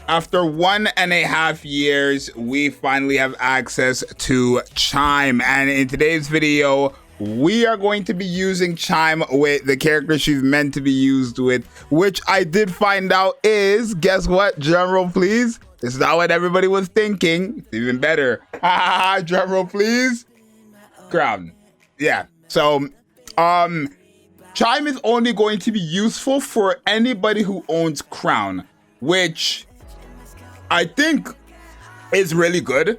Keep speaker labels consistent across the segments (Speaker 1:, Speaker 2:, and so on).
Speaker 1: After 1.5 years, we finally have access to Chime, and in today's video, we are going to be using Chime with the character she's meant to be used with, which I did find out is, guess what? Drum roll, please. This is not what everybody was thinking. It's even better. Drum roll, please. Crown. Yeah. So, Chime is only going to be useful for anybody who owns Crown, which I think is really good.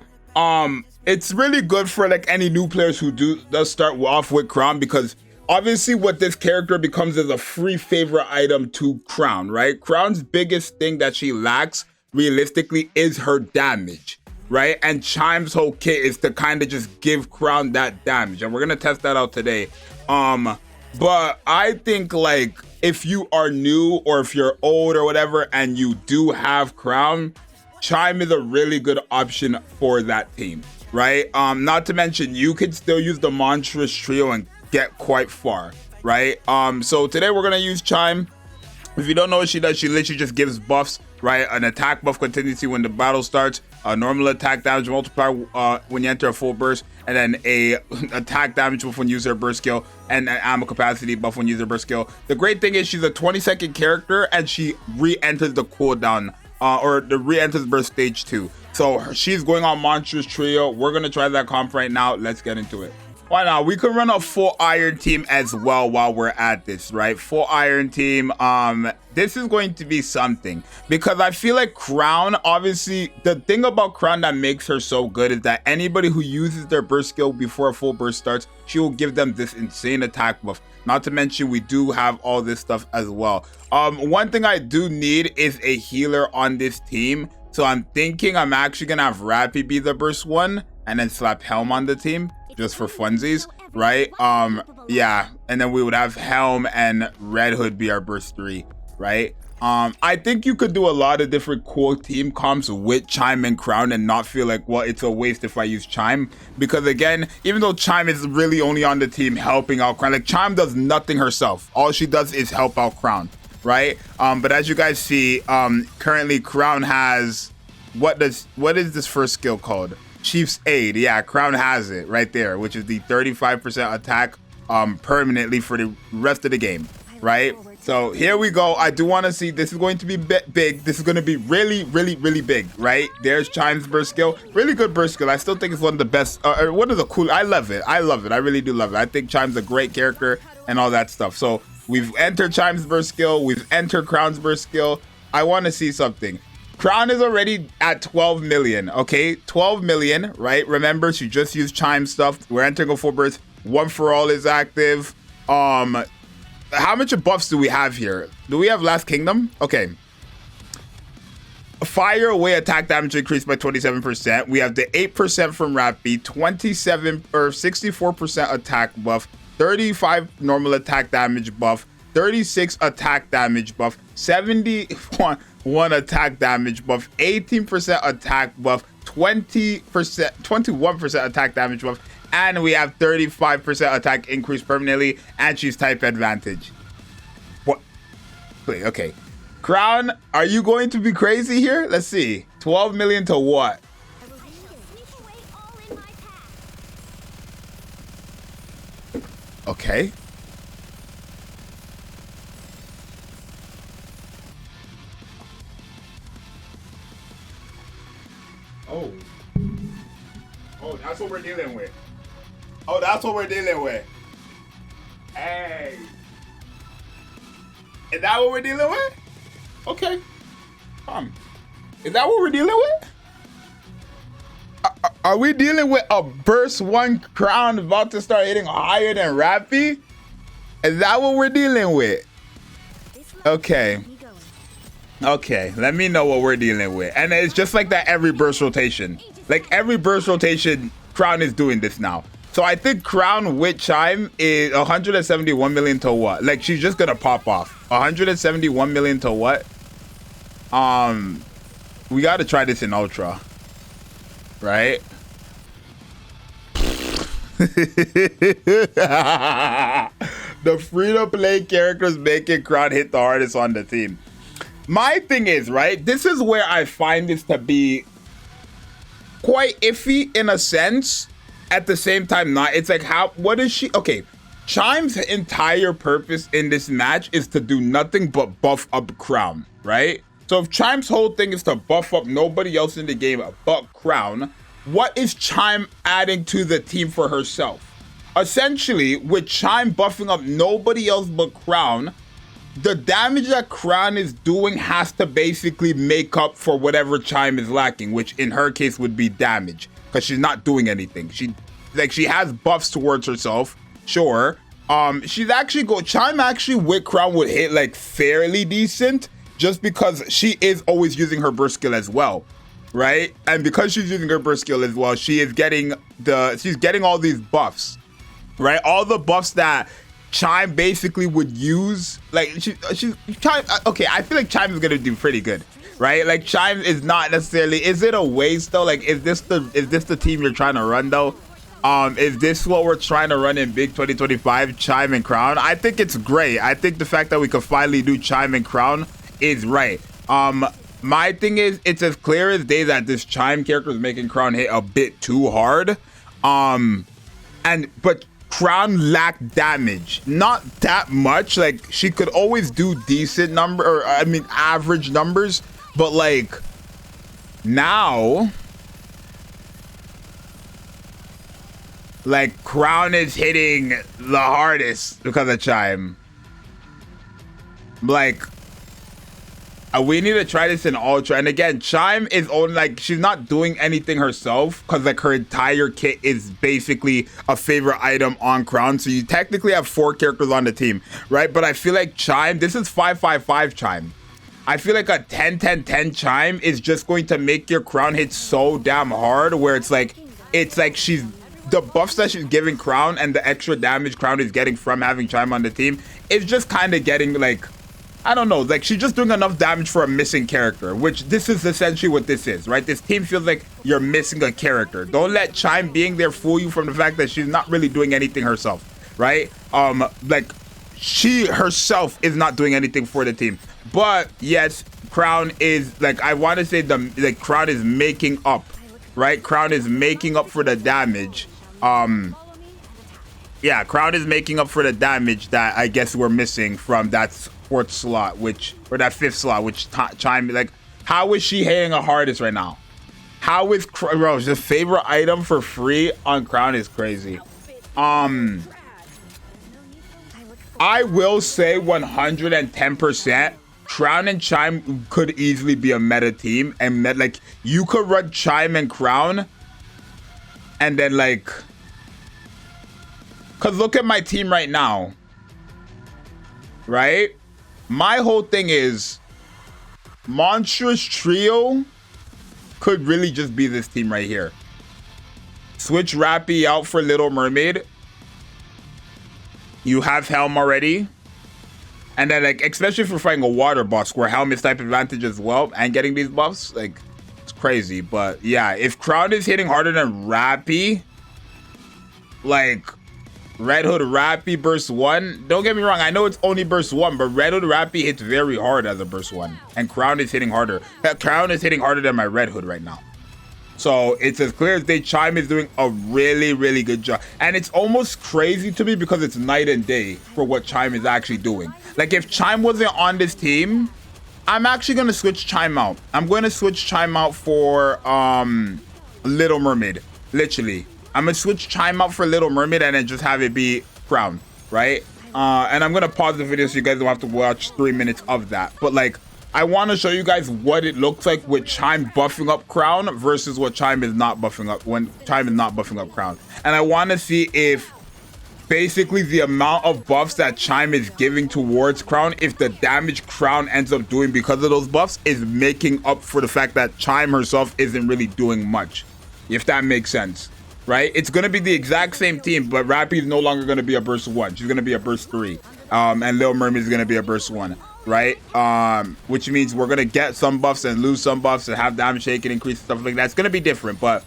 Speaker 1: It's really good for like any new players who does start off with Crown, because obviously what this character becomes is a free favorite item to Crown, right? Crown's biggest thing that she lacks realistically is her damage, right? And Chime's whole kit is to kind of just give Crown that damage, and we're gonna test that out today. But I think like if you are new or if you're old or whatever and you do have Crown, Chime is a really good option for that team, right? Not to mention you could still use the monstrous trio and get quite far, right? So today we're gonna use Chime. If you don't know what she does, she literally just gives buffs, right? An attack buff continuously when the battle starts, a normal attack damage multiplier when you enter a full burst, and then a attack damage buff when you use her burst skill, and an ammo capacity buff when you use her burst skill. The great thing is she's a 20-second character and she re-enters the cooldown, or the re-enters burst stage 2. So she's going on monstrous trio. We're gonna try that comp right now. Let's get into it. Why not? We could run a full iron team as well while we're at this, right? Full iron team. This is going to be something, because I feel like Crown, obviously the thing about Crown that makes her so good is that anybody who uses their burst skill before a full burst starts, she will give them this insane attack buff. Not to mention we do have all this stuff as well. One thing I do need is a healer on this team, so I'm thinking I'm actually gonna have Rappy be the burst one and then slap Helm on the team just for funsies, right? Yeah, and then we would have Helm and Red Hood be our burst 3, right? I think you could do a lot of different cool team comps with Chime and Crown and not feel like, well, it's a waste if I use Chime, because again, even though Chime is really only on the team helping out Crown, like Chime does nothing herself. All she does is help out Crown, right? But as you guys see, currently Crown has, what is this first skill called? Chief's Aid. Yeah, Crown has it right there, which is the 35% attack permanently for the rest of the game, right? So here we go. I do want to see, this is going to be big. This is going to be really big, right? There's Chime's burst skill. Really good burst skill. I still think it's one of the best, one of the cool. I love it. I really do love it. I think Chime's a great character and all that stuff. So we've entered Chime's burst skill. We've entered Crown's burst skill. I want to see something. Crown is already at 12 million, okay? 12 million, right? Remember, she just used Chime stuff. We're entering a full burst. One for All is active. How much buffs do we have here? Do we have Last Kingdom? Okay. Fire away attack damage increased by 27%. We have the 8% from Rappy, 27 or 64% attack buff, 35 normal attack damage buff, 36 attack damage buff, 71 attack damage buff, 18% attack buff, 21% attack damage buff, and we have 35% attack increase permanently, and she's type advantage. What? Wait, okay. Crown, are you going to be crazy here? Let's see. 12 million to what? Okay. Oh, that's what we're dealing with. Oh, that's what we're dealing with. Hey. Is that what we're dealing with? Okay. Is that what we're dealing with? Are we dealing with a burst 1 Crown about to start hitting higher than Rappy? Is that what we're dealing with? Okay. Okay, let me know what we're dealing with. And it's just like that every burst rotation. Like every burst rotation, Crown is doing this now. So I think Crown with Chime is 171 million to what? Like she's just gonna pop off. 171 million to what? We gotta try this in Ultra. Right? The free-to-play characters making Crown hit the hardest on the team. my thing is, right, this is where I find this to be quite iffy in a sense, at the same time not. It's like, what is she? Okay, Chime's entire purpose in this match is to do nothing but buff up Crown, right? So if Chime's whole thing is to buff up nobody else in the game but Crown, what is Chime adding to the team for herself? Essentially, with Chime buffing up nobody else but Crown, the damage that Crown is doing has to basically make up for whatever Chime is lacking, which in her case would be damage, because she's not doing anything. She has buffs towards herself, sure. She's actually Chime actually with Crown would hit like fairly decent, just because she is always using her burst skill as well, right? And because she's using her burst skill as well, she's getting all these buffs, right? All the buffs that Chime basically would use, like Chime. Okay, I feel like Chime is gonna do pretty good, right? Like Chime is not necessarily. Is it a waste though? Like, is this the team you're trying to run though? Is this what we're trying to run in Big 2025? Chime and Crown. I think it's great. I think the fact that we could finally do Chime and Crown is right. My thing is, it's as clear as day that this Chime character is making Crown hit a bit too hard. But Crown lacked damage, not that much. Like, she could always do decent average numbers, but like now, like Crown is hitting the hardest because of Chime. Like, we need to try this in Ultra. And again, Chime is only like, she's not doing anything herself because like her entire kit is basically a favorite item on Crown. So you technically have 4 characters on the team, right? But I feel like Chime, this is 5-5-5 Chime. I feel like a 10-10-10 Chime is just going to make your Crown hit so damn hard, where it's like she's, the buffs that she's giving Crown and the extra damage Crown is getting from having Chime on the team is just kind of getting like, I don't know, like she's just doing enough damage for a missing character, which this is essentially what this is, right? This team feels like you're missing a character. Don't let Chime being there fool you from the fact that she's not really doing anything herself, right? Like she herself is not doing anything for the team. But yes, Crown is like, I want to say Crown is making up, right? Crown is making up for the damage. Yeah, Crown is making up for the damage that I guess we're missing from that 4th slot, or that 5th slot, which Chime, like, how is she hitting the hardest right now? How is bro, the favorite item for free on Crown is crazy. I will say 110%, Crown and Chime could easily be a meta team, and like you could run Chime and Crown, and then like, cause look at my team right now, right? My whole thing is Monstrous Trio could really just be this team right here. Switch Rappy out for Little Mermaid. You have Helm already. And then, like, especially if you're fighting a water boss where Helm is type advantage as well and getting these buffs, like, it's crazy. But yeah, if Crown is hitting harder than Rappy, like Red Hood Rappy burst 1, don't get me wrong, I know it's only burst 1, but Red Hood Rappy hits very hard as a burst 1, and Crown is hitting harder. Crown is hitting harder than my Red Hood right now. So it's as clear as day, Chime is doing a really, really good job. And it's almost crazy to me because it's night and day for what Chime is actually doing. Like, if Chime wasn't on this team, I'm actually going to switch Chime out. I'm going to switch Chime out for Little Mermaid, literally. I'm going to switch Chime out for Little Mermaid and then just have it be Crown, right? And I'm going to pause the video so you guys don't have to watch 3 minutes of that. But, like, I want to show you guys what it looks like with Chime buffing up Crown versus what Chime is not buffing up, when Chime is not buffing up Crown. And I want to see if basically the amount of buffs that Chime is giving towards Crown, if the damage Crown ends up doing because of those buffs is making up for the fact that Chime herself isn't really doing much, if that makes sense, right? It's going to be the exact same team, but Rappy is no longer going to be a burst 1. She's going to be a burst 3. And Little Mermaid is going to be a burst 1. Right, which means we're gonna get some buffs and lose some buffs and have damage taken, increase, stuff like that. It's gonna be different, but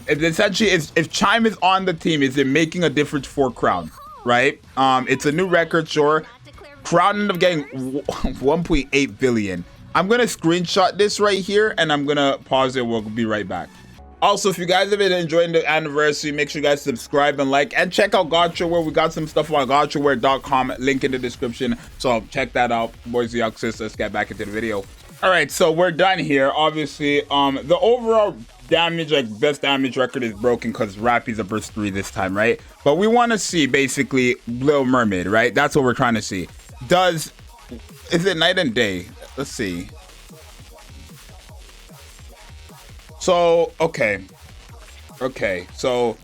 Speaker 1: essentially, if Chime is on the team, is it making a difference for Crown? Right, it's a new record, sure. Crown ended up getting 1.8 billion. I'm gonna screenshot this right here and I'm gonna pause it. We'll be right back. Also, if you guys have been enjoying the anniversary, make sure you guys subscribe and like, and check out GotchaWare. We got some stuff on GotchaWare.com, link in the description. So check that out. Boys, Zxous, let's get back into the video. All right, so we're done here. Obviously, the overall damage, like best damage record is broken because Rappy's a burst 3 this time, right? But we want to see basically Little Mermaid, right? That's what we're trying to see. Is it night and day? Let's see. So, okay, so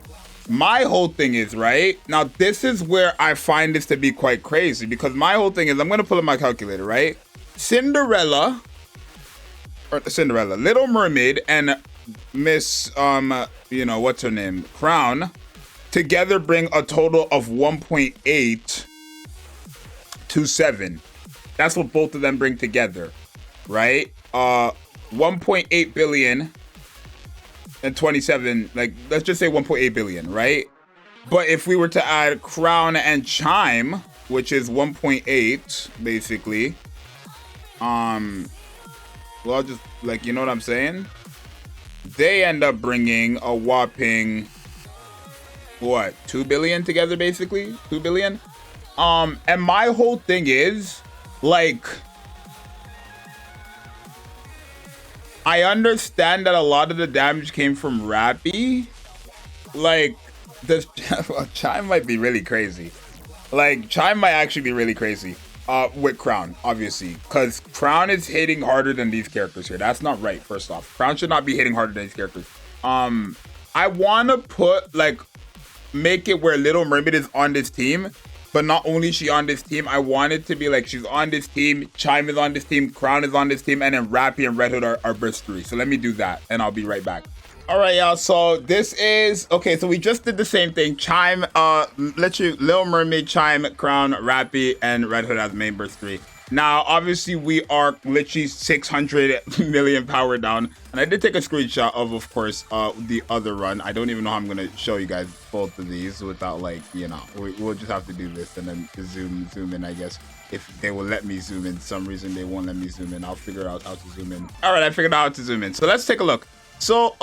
Speaker 1: my whole thing is, right? Now, this is where I find this to be quite crazy because my whole thing is, I'm going to pull up my calculator, right? Cinderella, Little Mermaid, and Miss, you know, what's her name? Crown, together bring a total of 1.827. That's what both of them bring together, right? 1.8 billion and 27, like, let's just say 1.8 billion, right? But if we were to add Crown and Chime, which is 1.8 basically, well, just like, you know what I'm saying, they end up bringing a whopping what, 2 billion together, basically 2 billion. And my whole thing is, like, I understand that a lot of the damage came from Rappy. Like, this Chime might be really crazy. Like, Chime might actually be really crazy with Crown, obviously, because Crown is hitting harder than these characters here. That's not right, first off. Crown should not be hitting harder than these characters. I want to put, like, make it where Little Mermaid is on this team, but not only is she on this team, I want it to be like she's on this team, Chime is on this team, Crown is on this team, and then Rappy and Red Hood are burst 3. So let me do that, and I'll be right back. All right, y'all. So this is okay. So we just did the same thing. Chime, Little Mermaid, Chime, Crown, Rappy, and Red Hood as main burst 3. Now, obviously, we are literally 600 million power down. And I did take a screenshot of course, the other run. I don't even know how I'm going to show you guys both of these without, like, you know, we'll just have to do this and then zoom in, I guess. If they will let me zoom in. Some reason they won't let me zoom in. I'll figure out how to zoom in. All right, I figured out how to zoom in. So let's take a look. So,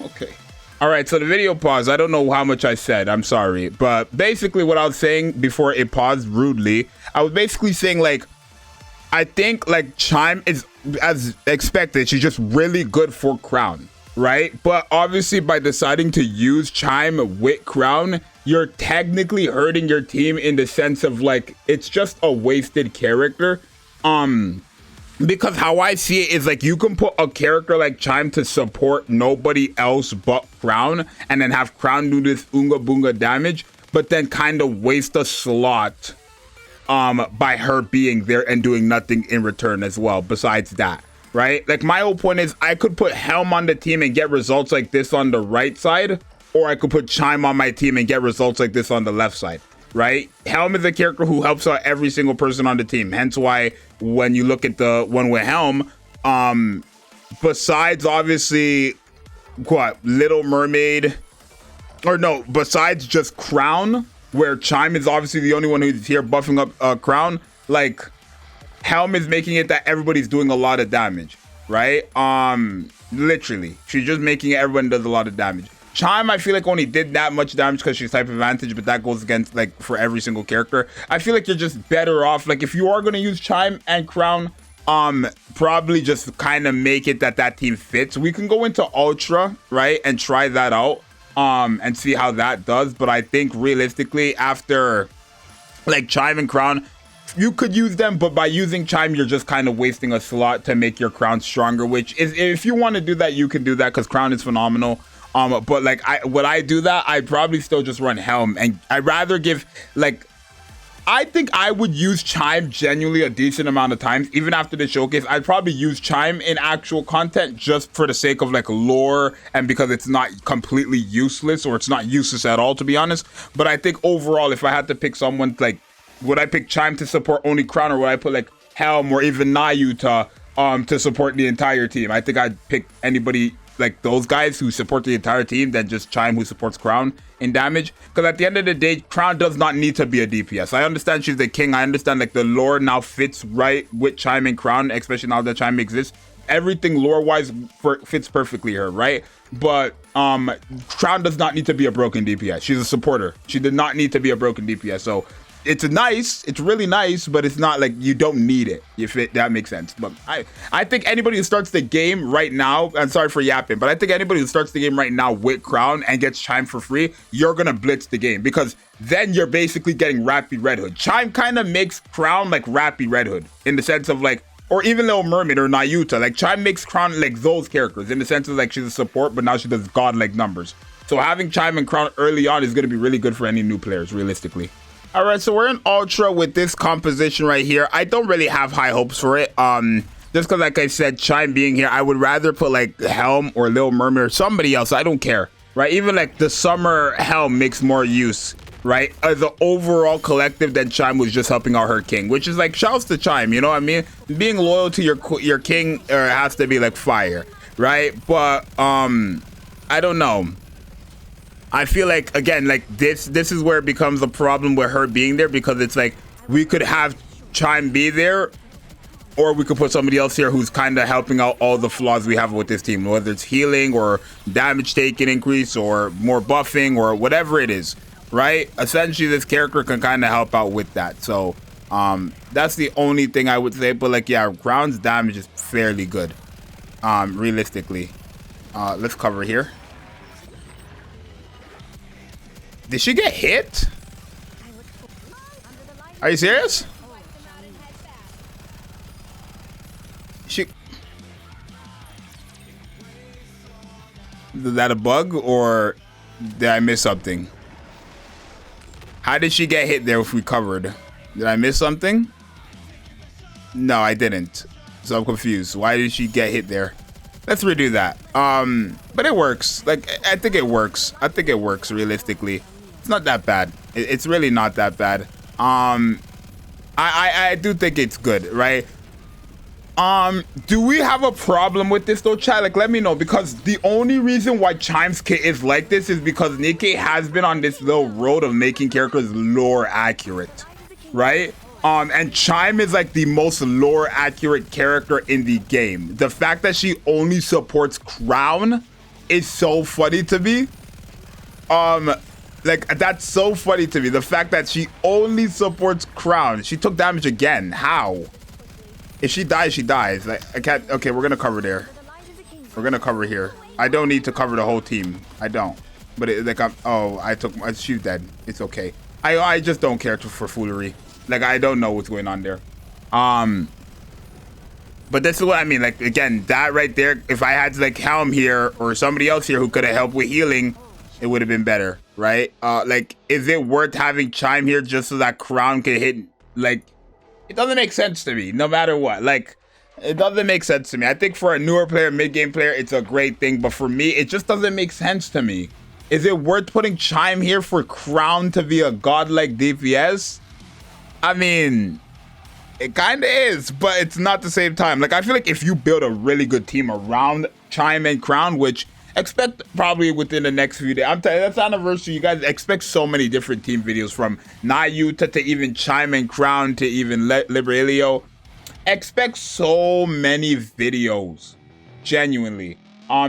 Speaker 1: okay. All right, so the video paused. I don't know how much I said. I'm sorry. But basically what I was saying before it paused rudely, I was basically saying, like, I think, like, Chime is, as expected, she's just really good for Crown, right? But obviously by deciding to use Chime with Crown, you're technically hurting your team in the sense of, like, it's just a wasted character. Because how I see it is, like, you can put a character like Chime to support nobody else but Crown, and then have Crown do this Oonga Boonga damage, but then kind of waste a slot by her being there and doing nothing in return as well besides that, right? Like, my whole point is I could put Helm on the team and get results like this on the right side, or I could put Chime on my team and get results like this on the left side, right? Helm is a character who helps out every single person on the team, hence why when you look at the one with Helm, besides obviously what, Little Mermaid, or no, besides just Crown, where Chime is obviously the only one who's here buffing up Crown, like, Helm is making it that everybody's doing a lot of damage, right? Literally, she's just making it everyone does a lot of damage. Chime, I feel like, only did that much damage because she's type advantage, but that goes against, like, for every single character. I feel like you're just better off, like, if you are going to use Chime and Crown, probably just kind of make it that team fits. We can go into Ultra, right, and try that out. And see how that does. But I think realistically, after, like, Chime and Crown, you could use them, but by using Chime, you're just kind of wasting a slot to make your Crown stronger, which is, if you want to do that, you can do that because Crown is phenomenal. But, like, would I do that? I'd probably still just run Helm, and I'd rather give, like, I think I would use Chime genuinely a decent amount of times. Even after the showcase, I'd probably use Chime in actual content just for the sake of, like, lore, and because it's not completely useless, or it's not useless at all, to be honest. But I think overall, if I had to pick someone, like, would I pick Chime to support only Crown, or would I put, like, Helm or even Nayu to support the entire team? I think I'd pick anybody like those guys who support the entire team than just Chime who supports Crown in damage. Because at the end of the day, Crown does not need to be a DPS. I understand she's the king. I understand like the lore now fits right with Chime and Crown, especially now that Chime exists. Everything lore-wise fits perfectly her, right? But Crown does not need to be a broken DPS. She's a supporter. She did not need to be a broken DPS. So it's really nice, but it's not like you don't need it, if that makes sense. But I think anybody who starts the game right now, I'm sorry for yapping, but I think anybody who starts the game right now with Crown and gets Chime for free, you're gonna blitz the game, because then you're basically getting Rappy Red Hood. Chime kind of makes Crown like Rappy Red Hood in the sense of like, or even Little Mermaid or Nayuta. Like Chime makes Crown like those characters in the sense of like she's a support, but now she does godlike numbers. So having Chime and Crown early on is going to be really good for any new players, realistically. All right, so we're in Ultra with this composition right here. I don't really have high hopes for it. Just because, like I said, Chime being here, I would rather put like Helm or Little Mermaid or somebody else. I don't care, right? Even like the Summer Helm makes more use, right, as an overall collective than Chime was just helping out her king, which is like shouts to Chime, you know what I mean? Being loyal to your king has to be like fire, right? But I don't know. I feel like, again, like this is where it becomes a problem with her being there, because it's like we could have Chime be there, or we could put somebody else here who's kind of helping out all the flaws we have with this team, whether it's healing or damage taken increase or more buffing or whatever it is, right? Essentially, this character can kind of help out with that. So that's the only thing I would say. But like, yeah, Crown's damage is fairly good, realistically. Let's cover here. Did she get hit? Are you serious? Is that a bug, or did I miss something? How did she get hit there if we covered? Did I miss something? No, I didn't. So I'm confused. Why did she get hit there? Let's redo that. But it works. Like, I think it works. I think it works realistically. It's not that bad. It's really not that bad. I do think it's good, right? Do we have a problem with this though, chat? Like, let me know, because the only reason why Chime's kit is like this is because Nikke has been on this little road of making characters lore accurate, right? And Chime is like the most lore accurate character in the game. The fact that she only supports Crown is so funny to me. Like, that's so funny to me. The fact that she only supports Crown. She took damage again. How? If she dies, she dies. Like, I can't. Okay, we're gonna cover there. We're gonna cover here. I don't need to cover the whole team. I don't. But like, she's dead. It's okay. I just don't care for foolery. Like, I don't know what's going on there. But this is what I mean. Like, again, that right there, if I had like Helm here or somebody else here who could have helped with healing, it would have been better, right? Like, is it worth having Chime here just so that Crown can hit? Like, it doesn't make sense to me, no matter what. Like, it doesn't make sense to me. I think for a newer player, mid-game player, it's a great thing. But for me, it just doesn't make sense to me. Is it worth putting Chime here for Crown to be a godlike DPS? I mean, it kind of is, but it's not the same time. Like, I feel like if you build a really good team around Chime and Crown, which expect probably within the next few days. I'm telling you, that's anniversary. You guys expect so many different team videos, from Nayuta to even Chime and Crown to even Liberalio. Expect so many videos, genuinely.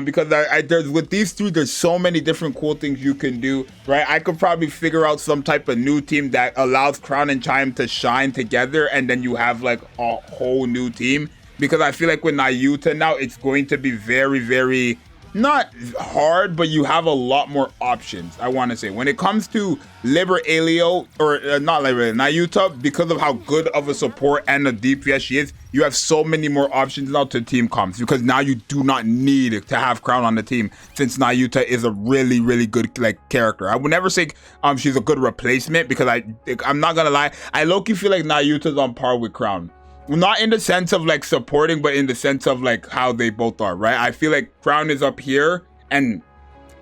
Speaker 1: Because there's with these three, there's so many different cool things you can do, right? I could probably figure out some type of new team that allows Crown and Chime to shine together, and then you have like a whole new team. Because I feel like with Nayuta now, it's going to be very, very, not hard, but you have a lot more options, I want to say. When it comes to Liberalio, or not Liberalio, Nayuta, because of how good of a support and a DPS she is, you have so many more options now to team comps, because now you do not need to have Crown on the team, since Nayuta is a really, really good like character. I would never say she's a good replacement, because I'm not gonna lie, I low-key feel like Nayuta's on par with Crown. Not in the sense of like supporting, but in the sense of like how they both are, right? I feel like Crown is up here and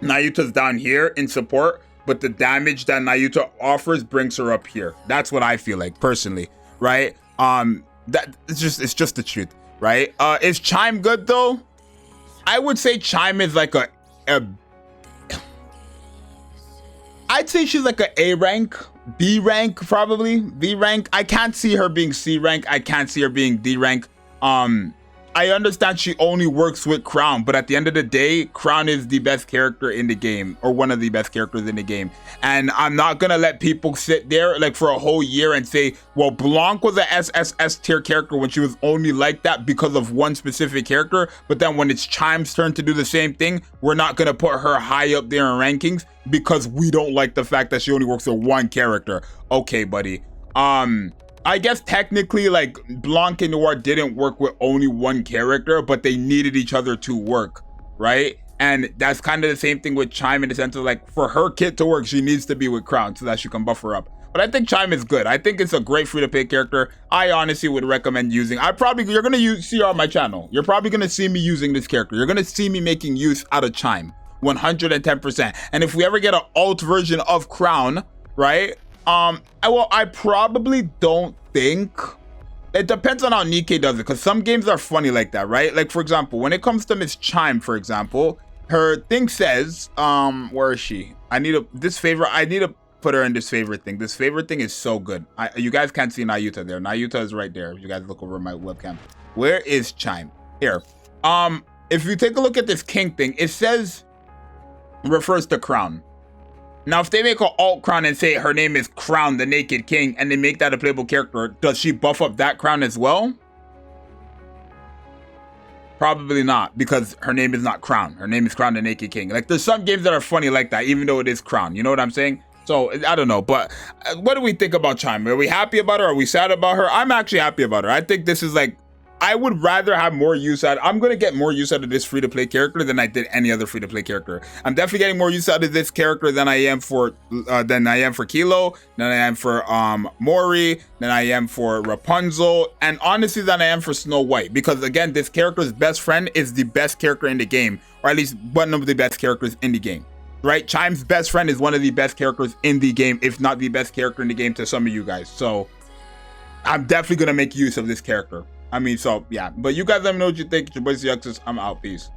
Speaker 1: Nayuta's down here in support, but the damage that Nayuta offers brings her up here. That's what I feel like personally, right? That it's just the truth, right? Is Chime good though? I would say Chime is like a I'd say she's like a rank, B rank, probably B rank. I can't see her being C rank. I can't see her being D rank. I understand she only works with Crown, but at the end of the day, Crown is the best character in the game, or one of the best characters in the game. And I'm not gonna let people sit there like for a whole year and say, well, Blanc was a SSS tier character when she was only like that because of one specific character, but then when it's Chime's turn to do the same thing, we're not gonna put her high up there in rankings because we don't like the fact that she only works with one character. Okay, buddy. I guess technically, like, Blanc and Noir didn't work with only one character, but they needed each other to work, right? And that's kind of the same thing with Chime in the sense of, like, for her kit to work, she needs to be with Crown so that she can buff her up. But I think Chime is good. I think it's a great free-to-play character. I honestly would recommend using. You're gonna see her on my channel. You're probably gonna see me using this character. You're gonna see me making use out of Chime, 110%. And if we ever get an alt version of Crown, right? I probably don't think. It depends on how Nikke does it, because some games are funny like that, right? Like, for example, when it comes to Miss Chime, for example, her thing says, where is she? I need to put her in this favorite thing. This favorite thing is so good. You guys can't see Nayuta there. Nayuta is right there. You guys look over my webcam. Where is Chime? Here. If you take a look at this king thing, it says, refers to Crown. Now, if they make an alt Crown and say her name is Crown, the Naked King, and they make that a playable character, does she buff up that Crown as well? Probably not, because her name is not Crown. Her name is Crown, the Naked King. Like, there's some games that are funny like that, even though it is Crown. You know what I'm saying? So, I don't know. But what do we think about Chime? Are we happy about her? Are we sad about her? I'm actually happy about her. I think this is like, I would rather have more use out. I'm gonna get more use out of this free-to-play character than I did any other free-to-play character. I'm definitely getting more use out of this character than I am for Kilo, than I am for Mori, than I am for Rapunzel, and honestly than I am for Snow White. Because again, this character's best friend is the best character in the game, or at least one of the best characters in the game. Right? Chime's best friend is one of the best characters in the game, if not the best character in the game to some of you guys. So I'm definitely gonna make use of this character. I mean, so yeah, but you guys let me know what you think. It's your boy Zxous. I'm out. Peace.